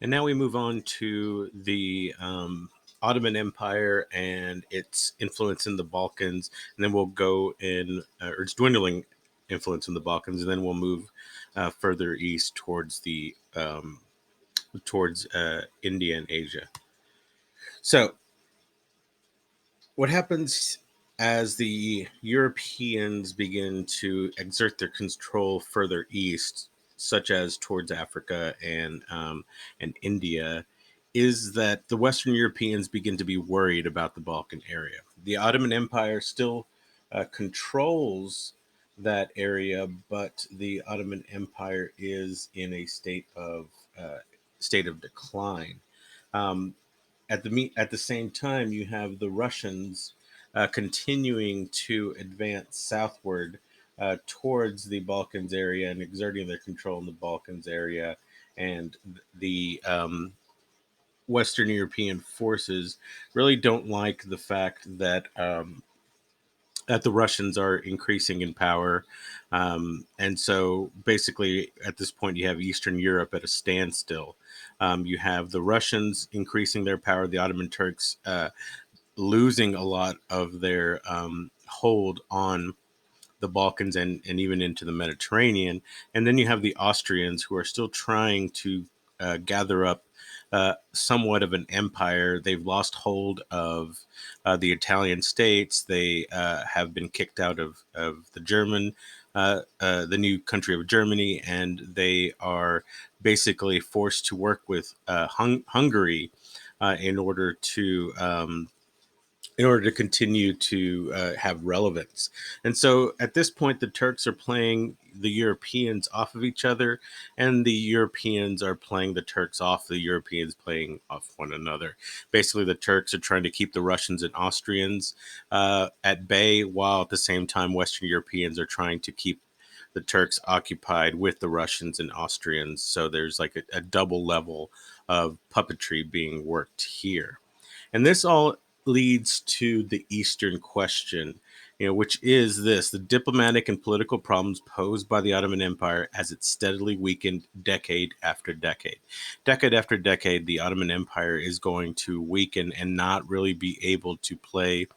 And now we move on to the Ottoman Empire and its influence in the Balkans. And then we'll go in, or its dwindling influence in the Balkans. And then we'll move further east towards India and Asia. So, what happens as the Europeans begin to exert their control further east, such as towards Africa and India, is that the Western Europeans begin to be worried about the Balkan area. The Ottoman Empire still controls that area, but the Ottoman Empire is in a uh, state of decline. Um, at the same time, you have the Russians continuing to advance southward towards the Balkans area and exerting their control in the Balkans area, and the Western European forces really don't like the fact that the Russians are increasing in power. And so basically, at this point, you have Eastern Europe at a standstill. You have the Russians increasing their power, the Ottoman Turks losing a lot of their hold on the Balkans and even into the Mediterranean. And then you have the Austrians who are still trying to gather up somewhat of an empire. They've lost hold of the Italian states. They have been kicked out of the new country of Germany, and they are basically forced to work with Hungary in order to continue to have relevance. And so at this point, the Turks are playing the Europeans off of each other, and the Europeans are playing the Turks off, the Europeans playing off one another. Basically, the Turks are trying to keep the Russians and Austrians at bay, while at the same time, Western Europeans are trying to keep the Turks occupied with the Russians and Austrians. So there's like a double level of puppetry being worked here. And this all leads to the Eastern question, which is this: the diplomatic and political problems posed by the Ottoman Empire as it steadily weakened decade after decade. Decade after decade, the Ottoman Empire is going to weaken and not really be able to play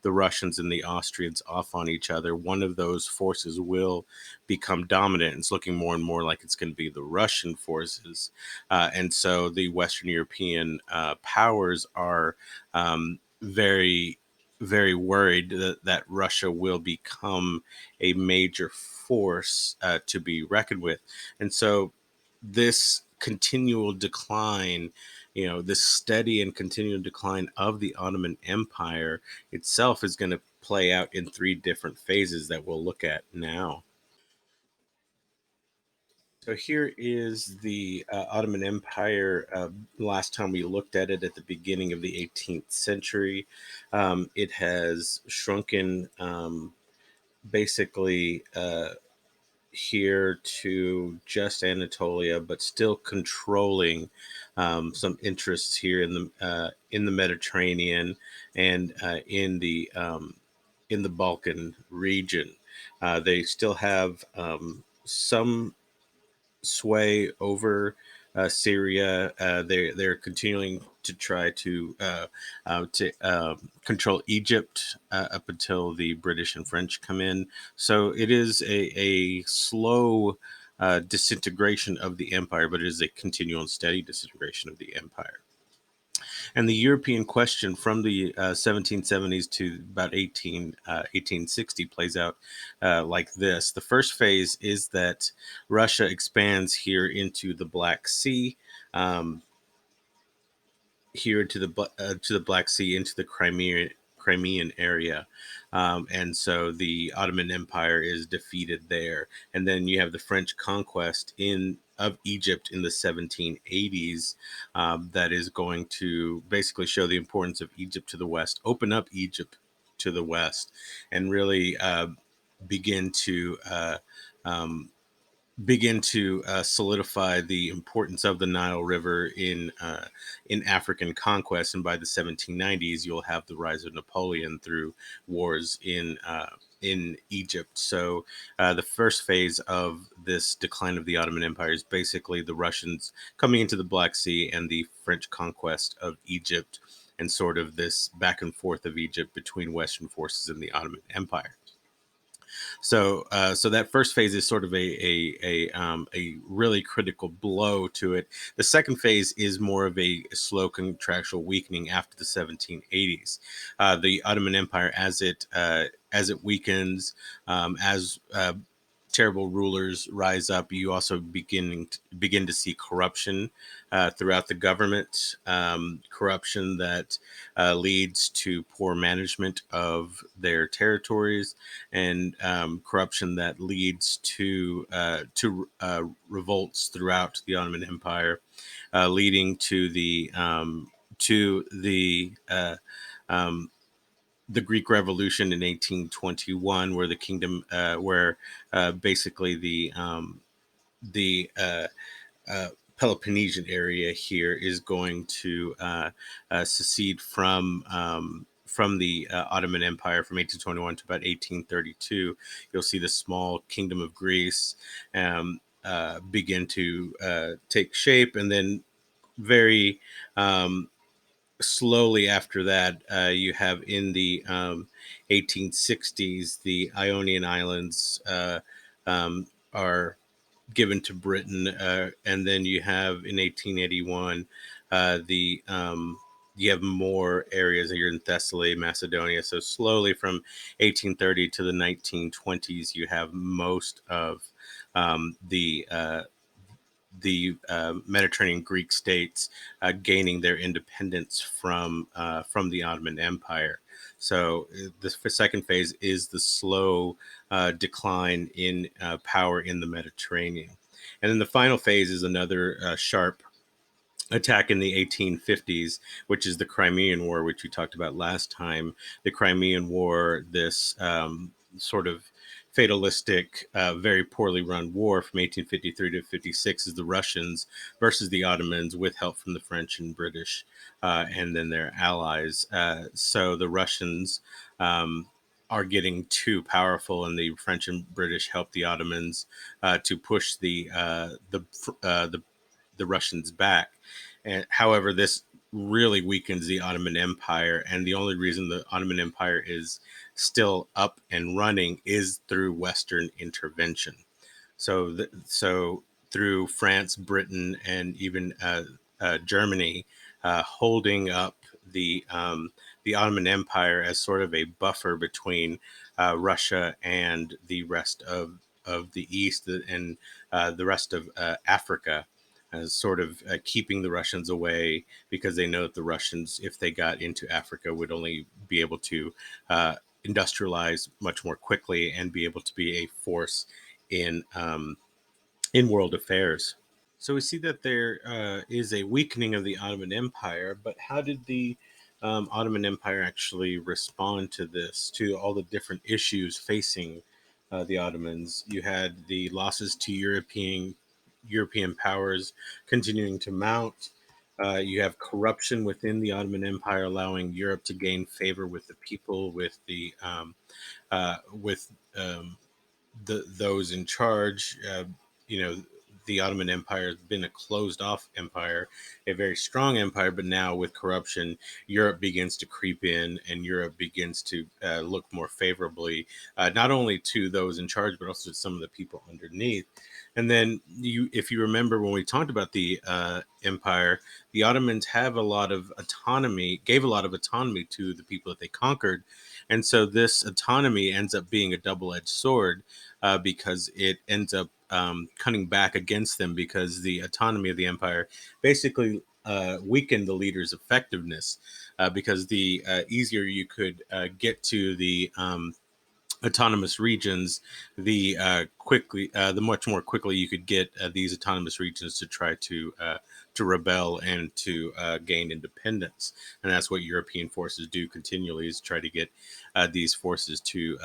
the Russians and the Austrians off on each other. One of those forces will become dominant. It's looking more and more like it's going to be the Russian forces. And so the Western European powers are very, very worried that Russia will become a major force to be reckoned with. And so this continual decline, this steady and continual decline of the Ottoman Empire itself is going to play out in three different phases that we'll look at now. So here is the Ottoman Empire. Last time we looked at it at the beginning of the 18th century, it has shrunken basically here to just Anatolia, but still controlling some interests here in the Mediterranean and in the Balkan region. They still have some sway over Syria. They're continuing to try to control Egypt up until the British and French come in. So it is a slow disintegration of the empire, but it is a continual and steady disintegration of the empire. And the European question from the 1770s to about 1860 plays out like this. The first phase is that Russia expands here into the Black Sea, um, here to the Black Sea, into the Crimean area. And so the Ottoman Empire is defeated there. And then you have the French conquest in of Egypt in the 1780s, that is going to basically show the importance of Egypt to the West, open up Egypt to the West, and really begin to uh, um, solidify the importance of the Nile River in African conquest. And by the 1790s, you'll have the rise of Napoleon through wars in Egypt. So the first phase of this decline of the Ottoman Empire is basically the Russians coming into the Black Sea and the French conquest of Egypt, and sort of this back and forth of Egypt between Western forces and the Ottoman Empire. So that first phase is sort of a really critical blow to it. The second phase is more of a slow contractual weakening after the 1780s. The Ottoman Empire, as it weakens, as terrible rulers rise up, you also begin to see corruption throughout the government, corruption that leads to poor management of their territories, and corruption that leads to revolts throughout the Ottoman Empire, leading to the Greek Revolution in 1821, where the kingdom, where basically the Peloponnesian area here is going to secede from the Ottoman Empire from 1821 to about 1832. You'll see the small kingdom of Greece begin to take shape, and then very slowly after that, you have in the 1860s, the Ionian Islands are given to Britain, and then you have in 1881 the you have more areas here in Thessaly, Macedonia. So slowly from 1830 to the 1920s, you have most of um, the uh, the Mediterranean Greek states gaining their independence from the Ottoman Empire. So the second phase is the slow decline in power in the Mediterranean, and then the final phase is another sharp attack in the 1850s, which is the Crimean War, which we talked about last time. The Crimean War, this sort of fatalistic, very poorly run war from 1853 to 56, is the Russians versus the Ottomans with help from the French and British, and then their allies. So the Russians are getting too powerful, and the French and British help the Ottomans to push the Russians back. And however, this really weakens the Ottoman Empire, and the only reason the Ottoman Empire is still up and running is through Western intervention. So through France, Britain, and even Germany, holding up the Ottoman Empire as sort of a buffer between Russia and the rest of the East, and the rest of Africa, as sort of keeping the Russians away, because they know that the Russians, if they got into Africa, would only be able to industrialize much more quickly and be able to be a force in world affairs. So we see that there is a weakening of the Ottoman Empire, but how did the Ottoman Empire actually respond to this, to all the different issues facing the Ottomans? You had the losses to European powers continuing to mount. You have corruption within the Ottoman Empire, allowing Europe to gain favor with the people, with those in charge. You know, the Ottoman Empire has been a closed off empire, a very strong empire, but now with corruption, Europe begins to creep in, and Europe begins to look more favorably, not only to those in charge, but also to some of the people underneath. And then if you remember when we talked about the empire, the Ottomans have a lot of autonomy, gave a lot of autonomy to the people that they conquered, and so this autonomy ends up being a double-edged sword, because it ends up cutting back against them, because the autonomy of the empire basically weakened the leader's effectiveness, because the easier you could get to the autonomous regions, the much more quickly you could get these autonomous regions to try to rebel and to gain independence. And that's what European forces do continually, is try to get these forces to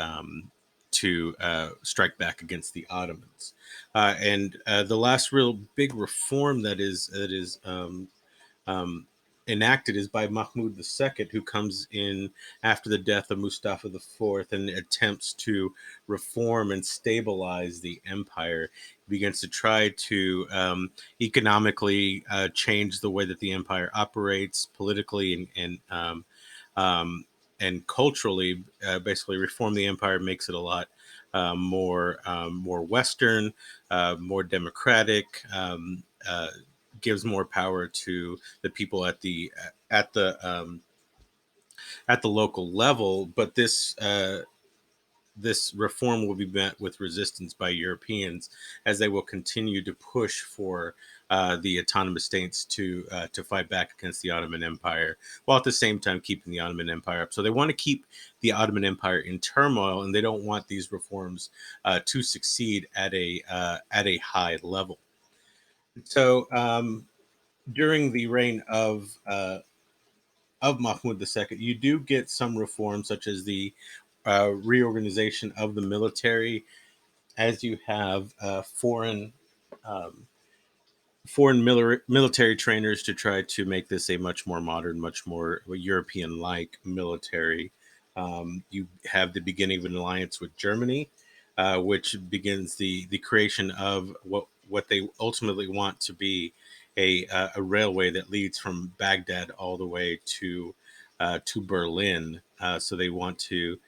strike back against the Ottomans. And the last real big reform that is um, enacted is by Mahmud II, who comes in after the death of Mustafa IV and attempts to reform and stabilize the empire. He begins to try to economically change the way that the empire operates politically um, and culturally, basically reform the empire, makes it a lot more Western, more democratic, gives more power to the people at the um, at the local level. But this reform will be met with resistance by Europeans as they will continue to push for the autonomous states to fight back against the Ottoman Empire, while at the same time keeping the Ottoman Empire up. So they want to keep the Ottoman Empire in turmoil, and they don't want these reforms to succeed at a high level. So during the reign of Mahmud II, you do get some reforms, such as the reorganization of the military, as you have um, military trainers to try to make this a much more modern, much more European-like military. You have the beginning of an alliance with Germany, which begins the creation of what they ultimately want to be a railway that leads from Baghdad all the way to Berlin. So they want to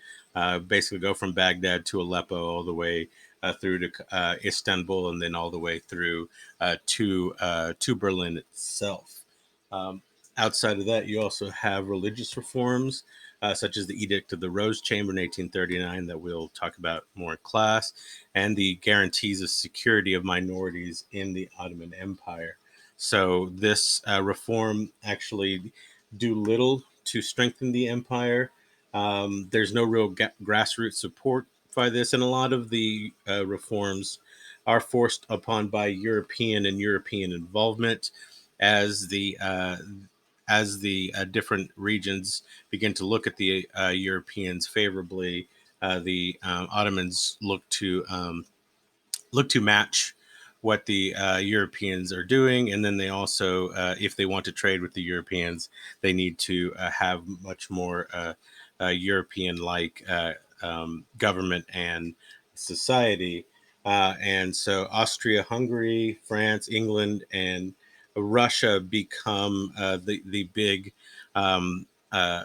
basically go from Baghdad to Aleppo all the way through to Istanbul, and then all the way through to Berlin itself. Um, Outside of that, you also have religious reforms, such as the Edict of the Rose Chamber in 1839, that we'll talk about more in class, and the guarantees of security of minorities in the Ottoman Empire. So this reform actually do little to strengthen the empire. There's no real grassroots support by this, and a lot of the reforms are forced upon by European involvement as the different regions begin to look at the Europeans favorably. The Ottomans look to match what the Europeans are doing, and then they also, if they want to trade with the Europeans, they need to have much more European-like government and society. And so Austria, Hungary, France, England, and Russia become the big um, uh,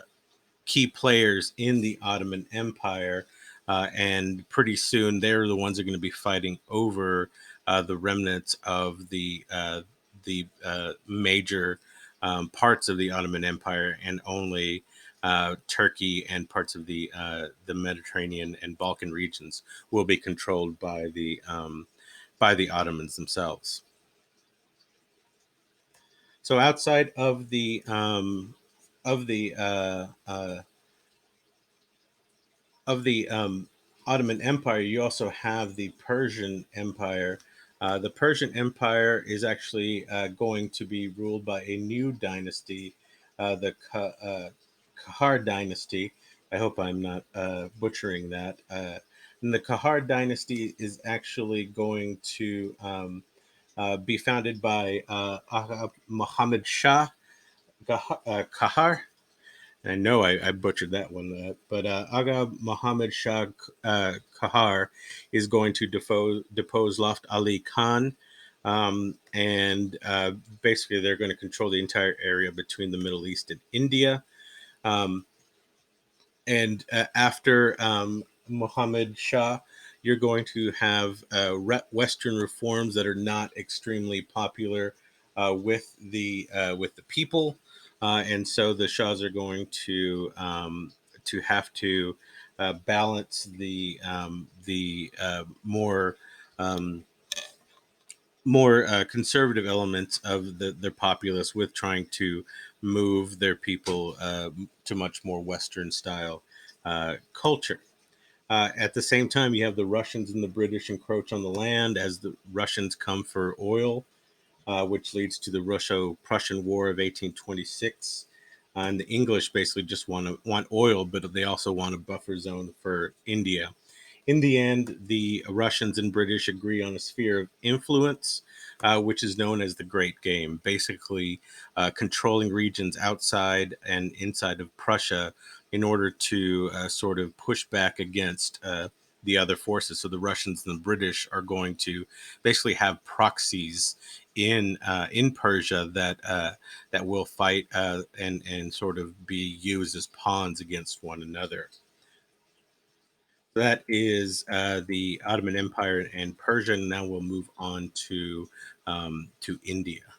key players in the Ottoman Empire. And pretty soon, they're the ones that are going to be fighting over the remnants of the major parts of the Ottoman Empire, and only Turkey and parts of the Mediterranean and Balkan regions will be controlled by the Ottomans themselves. So outside of the of the Ottoman Empire, you also have the Persian Empire. The Persian Empire is actually going to be ruled by a new dynasty, the Kahar dynasty. I hope I'm not butchering that. And the Kahar dynasty is actually going to be founded by Agha Muhammad Shah Kahar. I know I butchered that one, but Aga Muhammad Shah Kahar is going to depose Loft Ali Khan, and basically they're going to control the entire area between the Middle East and India. Um, and after Muhammad Shah, you're going to have Western reforms that are not extremely popular with the people, and so the Shahs are going to have to balance the um, more conservative elements of their populace with trying to move their people to much more Western style culture. At the same time, you have the Russians and the British encroach on the land as the Russians come for oil, which leads to the Russo-Prussian War of 1826. And the English basically just want oil, but they also want a buffer zone for India. In the end, the Russians and British agree on a sphere of influence, which is known as the Great Game, basically controlling regions outside and inside of Prussia in order to sort of push back against the other forces. So the Russians and the British are going to basically have proxies in Persia that will fight and sort of be used as pawns against one another. That is the Ottoman Empire and Persia. Now we'll move on to India.